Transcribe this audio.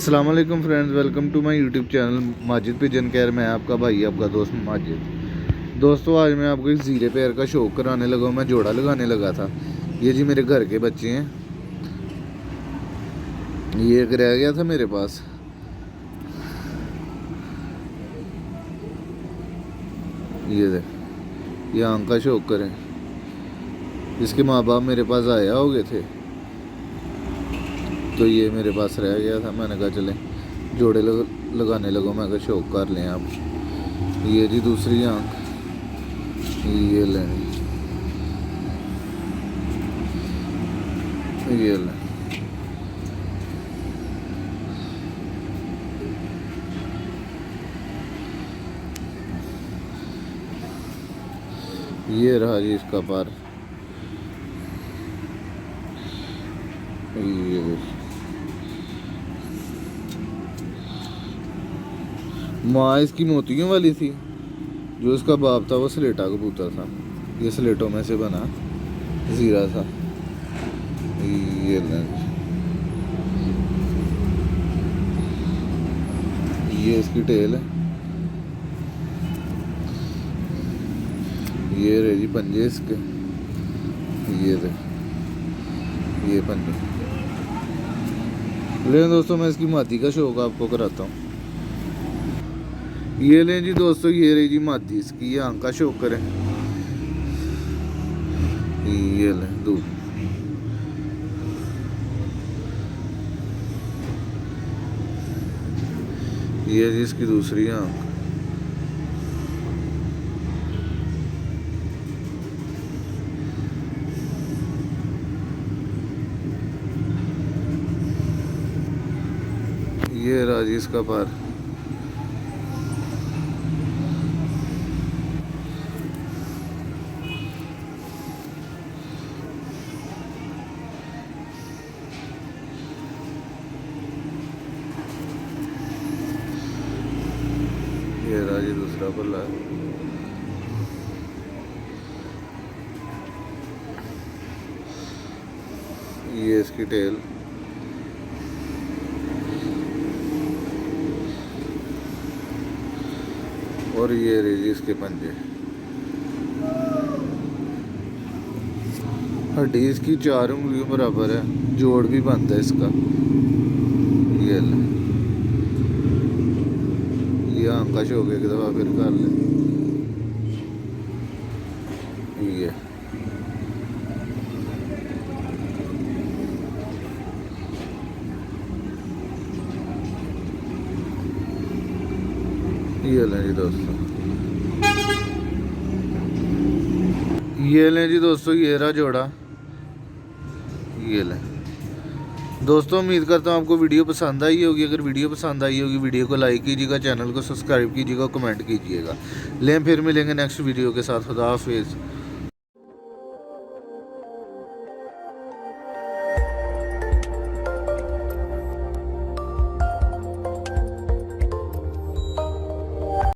अस्सलाम वालेकुम friends, welcome to my YouTube channel Majid pigeon care. मैं आपका भाई, आपका दोस्त माजिद। दोस्तों, आज मैं आपको एक ज़ीरे पैर का शौक कराने लगा। मैं जोड़ा लगाने लगा था। ये जी मेरे घर के बच्चे हैं। ये एक रह गया था मेरे पास। ये देख, ये आंख का शौक करें। इसके माँ बाप मेरे पास आया हो गए थे, तो ये मेरे पास रह गया था। मैंने कहा चले जोड़े लगाने लगो। मैं कहा शौक कर लें आप। ये जी दूसरी आंख, ये लें, ये लें। ये रहा जी इसका पार। ये माँ इसकी मोतियों वाली थी। जो इसका बाप था वो स्लेटा कबूतर था। ये स्लेटों में से बना ज़ीरा था। ये ये इसकी टेल है। ये रहे जी पंजे इसके। ये देख, ये पंजे। लेकिन दोस्तों, मैं इसकी मादी का शौक आपको कराता हूँ। ये लें जी दोस्तों, ये रही जी मादी इसकी। ये आंख का शौक करें। ये लें दूध। ये जी इसकी दूसरी आंख। ये रहा जी इसका पार। ये रहा जी दूसरा पल्ला। ये इसकी टेल। और ये रही जी इसके पंजे। हड्डी इसकी 4 उंगलियों बराबर है। जोड़ भी बनता है इसका। ये आंख का शौक एक दफ़ा फिर कर ले। ये लें जी दोस्तों, ये लें जी दोस्तों, ये रहा जोड़ा। ये लें दोस्तों, उम्मीद करता हूँ आपको वीडियो पसंद आई होगी। अगर वीडियो पसंद आई होगी, वीडियो को लाइक कीजिएगा, चैनल को सब्सक्राइब कीजिएगा, कमेंट कीजिएगा। लें फिर मिलेंगे नेक्स्ट वीडियो के साथ। खुदा हाफिज़।